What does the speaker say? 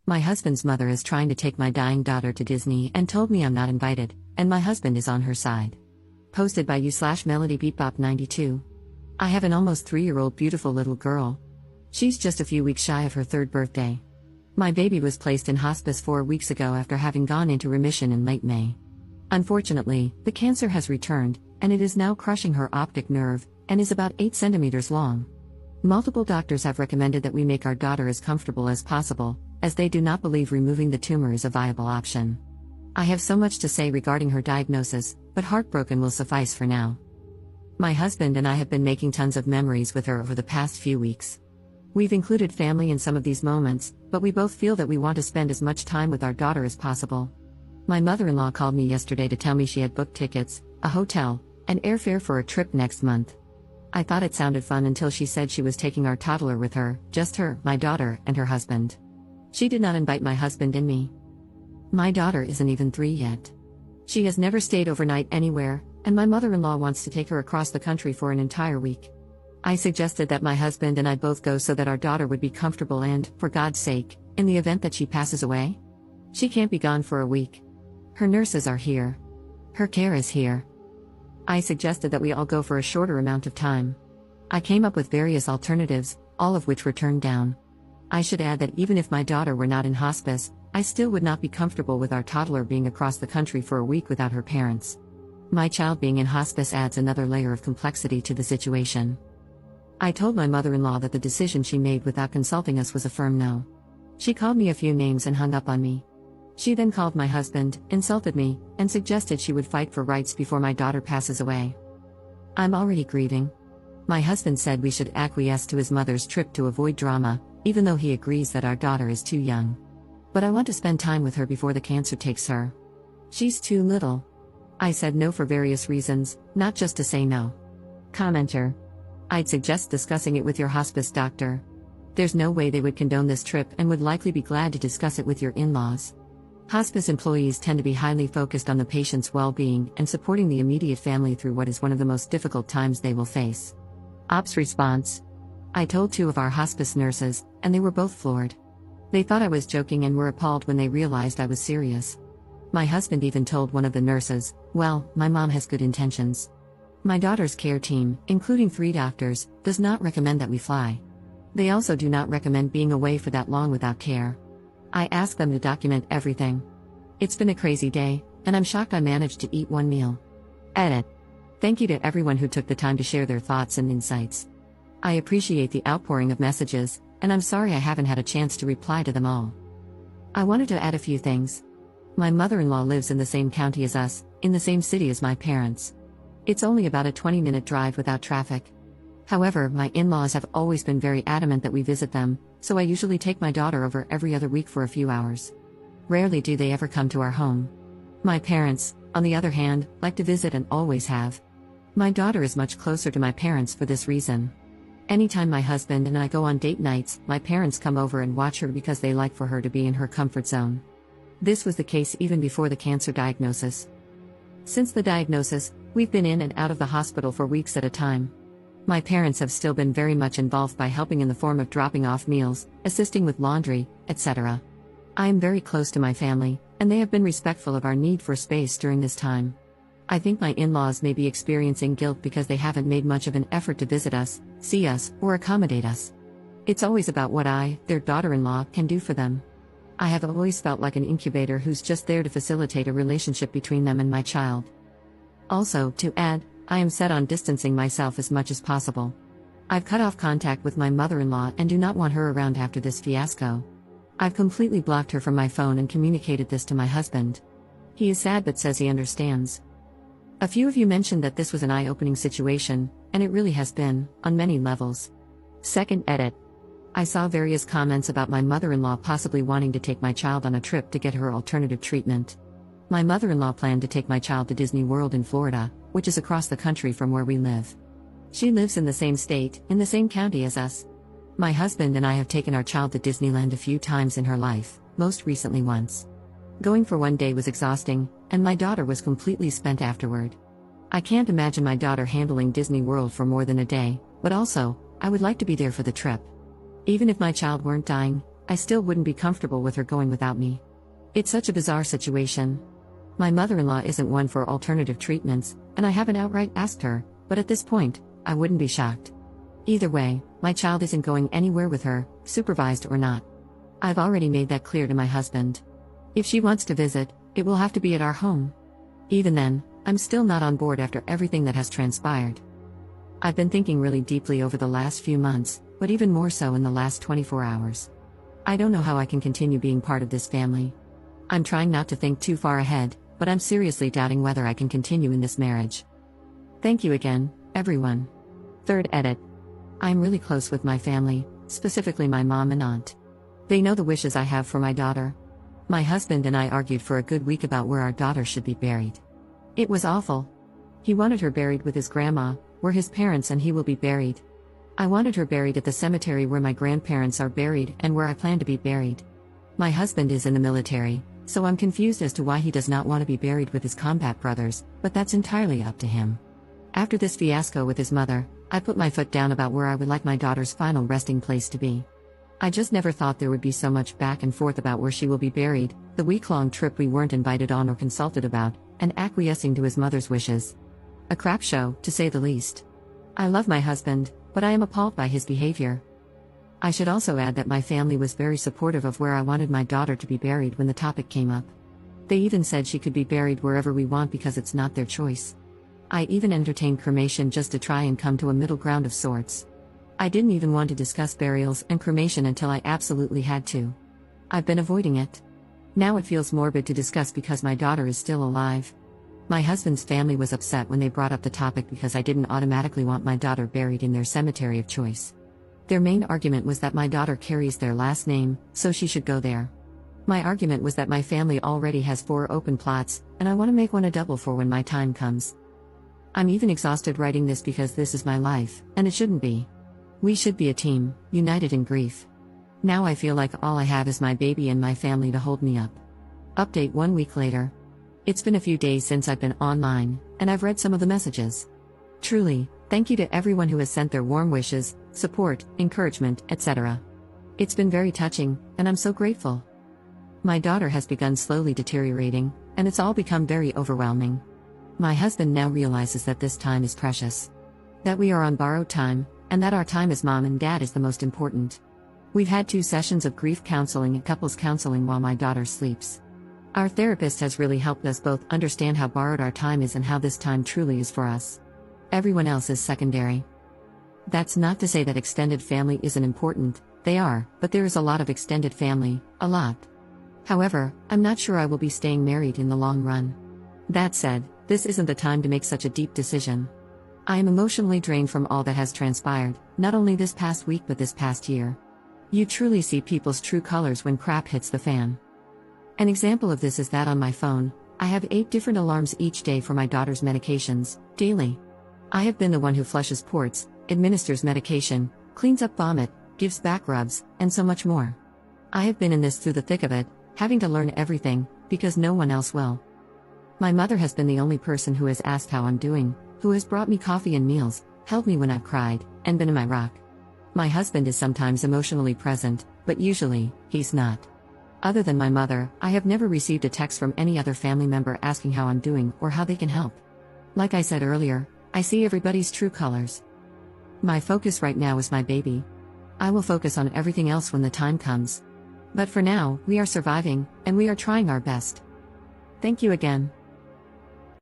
My husband's mother is trying to take my dying daughter to Disney and told me I'm not invited, and my husband is on her side. Posted by you/MelodyBeatBop92. I have an almost 3-year-old beautiful little girl. She's just a few weeks shy of her 3rd birthday. My baby was placed in hospice 4 weeks ago after having gone into remission in late May. Unfortunately, the cancer has returned, and it is now crushing her optic nerve, and is about 8 centimeters long. Multiple doctors have recommended that we make our daughter as comfortable as possible, as they do not believe removing the tumor is a viable option. I have so much to say regarding her diagnosis, but heartbroken will suffice for now. My husband and I have been making tons of memories with her over the past few weeks. We've included family in some of these moments, but we both feel that we want to spend as much time with our daughter as possible. My mother-in-law called me yesterday to tell me she had booked tickets, a hotel, and airfare for a trip next month. I thought it sounded fun until she said she was taking our toddler with her, just her, my daughter, and her husband. She did not invite my husband and me. My daughter isn't even 3 yet. She has never stayed overnight anywhere, and my mother-in-law wants to take her across the country for an entire week. I suggested that my husband and I both go so that our daughter would be comfortable and, for God's sake, in the event that she passes away, she can't be gone for a week. Her nurses are here. Her care is here. I suggested that we all go for a shorter amount of time. I came up with various alternatives, all of which were turned down. I should add that even if my daughter were not in hospice, I still would not be comfortable with our toddler being across the country for a week without her parents. My child being in hospice adds another layer of complexity to the situation. I told my mother-in-law that the decision she made without consulting us was a firm no. She called me a few names and hung up on me. She then called my husband, insulted me, and suggested she would fight for rights before my daughter passes away. I'm already grieving. My husband said we should acquiesce to his mother's trip to avoid drama, even though he agrees that our daughter is too young. But I want to spend time with her before the cancer takes her. She's too little. I said no for various reasons, not just to say no. Commenter. I'd suggest discussing it with your hospice doctor. There's no way they would condone this trip and would likely be glad to discuss it with your in-laws. Hospice employees tend to be highly focused on the patient's well-being and supporting the immediate family through what is one of the most difficult times they will face. Ops response. I told 2 of our hospice nurses, and they were both floored. They thought I was joking and were appalled when they realized I was serious. My husband even told one of the nurses, "Well, my mom has good intentions." My daughter's care team, including 3 doctors, does not recommend that we fly. They also do not recommend being away for that long without care. I asked them to document everything. It's been a crazy day, and I'm shocked I managed to eat 1 meal. Edit. Thank you to everyone who took the time to share their thoughts and insights. I appreciate the outpouring of messages, and I'm sorry I haven't had a chance to reply to them all. I wanted to add a few things. My mother-in-law lives in the same county as us, in the same city as my parents. It's only about a 20-minute drive without traffic. However, my in-laws have always been very adamant that we visit them, so I usually take my daughter over every other week for a few hours. Rarely do they ever come to our home. My parents, on the other hand, like to visit and always have. My daughter is much closer to my parents for this reason. Anytime my husband and I go on date nights, my parents come over and watch her because they like for her to be in her comfort zone. This was the case even before the cancer diagnosis. Since the diagnosis, we've been in and out of the hospital for weeks at a time. My parents have still been very much involved by helping in the form of dropping off meals, assisting with laundry, etc. I am very close to my family, and they have been respectful of our need for space during this time. I think my in-laws may be experiencing guilt because they haven't made much of an effort to visit us, see us, or accommodate us. It's always about what I, their daughter-in-law, can do for them. I have always felt like an incubator who's just there to facilitate a relationship between them and my child. Also, to add, I am set on distancing myself as much as possible. I've cut off contact with my mother-in-law and do not want her around after this fiasco. I've completely blocked her from my phone and communicated this to my husband. He is sad but says he understands. A few of you mentioned that this was an eye-opening situation, and it really has been, on many levels. Second edit. I saw various comments about my mother-in-law possibly wanting to take my child on a trip to get her alternative treatment. My mother-in-law planned to take my child to Disney World in Florida, which is across the country from where we live. She lives in the same state, in the same county as us. My husband and I have taken our child to Disneyland a few times in her life, most recently once. Going for 1 day was exhausting, and my daughter was completely spent afterward. I can't imagine my daughter handling Disney World for more than a day, but also, I would like to be there for the trip. Even if my child weren't dying, I still wouldn't be comfortable with her going without me. It's such a bizarre situation. My mother-in-law isn't one for alternative treatments, and I haven't outright asked her, but at this point, I wouldn't be shocked. Either way, my child isn't going anywhere with her, supervised or not. I've already made that clear to my husband. If she wants to visit, it will have to be at our home. Even then, I'm still not on board after everything that has transpired. I've been thinking really deeply over the last few months, but even more so in the last 24 hours. I don't know how I can continue being part of this family. I'm trying not to think too far ahead, but I'm seriously doubting whether I can continue in this marriage. Thank you again, everyone. Third edit. I'm really close with my family, specifically my mom and aunt. They know the wishes I have for my daughter. My husband and I argued for a good week about where our daughter should be buried. It was awful. He wanted her buried with his grandma, where his parents and he will be buried. I wanted her buried at the cemetery where my grandparents are buried and where I plan to be buried. My husband is in the military, so I'm confused as to why he does not want to be buried with his combat brothers, but that's entirely up to him. After this fiasco with his mother, I put my foot down about where I would like my daughter's final resting place to be. I just never thought there would be so much back and forth about where she will be buried, the week-long trip we weren't invited on or consulted about, and acquiescing to his mother's wishes. A crap show, to say the least. I love my husband, but I am appalled by his behavior. I should also add that my family was very supportive of where I wanted my daughter to be buried when the topic came up. They even said she could be buried wherever we want because it's not their choice. I even entertained cremation just to try and come to a middle ground of sorts. I didn't even want to discuss burials and cremation until I absolutely had to. I've been avoiding it. Now it feels morbid to discuss because my daughter is still alive. My husband's family was upset when they brought up the topic because I didn't automatically want my daughter buried in their cemetery of choice. Their main argument was that my daughter carries their last name, so she should go there. My argument was that my family already has 4 open plots, and I want to make one a double for when my time comes. I'm even exhausted writing this because this is my life, and it shouldn't be. We should be a team, united in grief. Now I feel like all I have is my baby and my family to hold me up. Update 1 week later. It's been a few days since I've been online, and I've read some of the messages. Truly, thank you to everyone who has sent their warm wishes, support, encouragement, etc. It's been very touching, and I'm so grateful. My daughter has begun slowly deteriorating, and it's all become very overwhelming. My husband now realizes that this time is precious. That we are on borrowed time, and that our time as mom and dad is the most important. We've had 2 sessions of grief counseling and couples counseling while my daughter sleeps. Our therapist has really helped us both understand how borrowed our time is and how this time truly is for us. Everyone else is secondary. That's not to say that extended family isn't important, they are, but there is a lot of extended family, a lot. However, I'm not sure I will be staying married in the long run. That said, this isn't the time to make such a deep decision. I am emotionally drained from all that has transpired, not only this past week but this past year. You truly see people's true colors when crap hits the fan. An example of this is that on my phone, I have 8 different alarms each day for my daughter's medications, daily. I have been the one who flushes ports, administers medication, cleans up vomit, gives back rubs, and so much more. I have been in this through the thick of it, having to learn everything, because no one else will. My mother has been the only person who has asked how I'm doing, who has brought me coffee and meals, held me when I've cried, and been in my rock. My husband is sometimes emotionally present, but usually, he's not. Other than my mother, I have never received a text from any other family member asking how I'm doing or how they can help. Like I said earlier, I see everybody's true colors. My focus right now is my baby. I will focus on everything else when the time comes. But for now, we are surviving, and we are trying our best. Thank you again.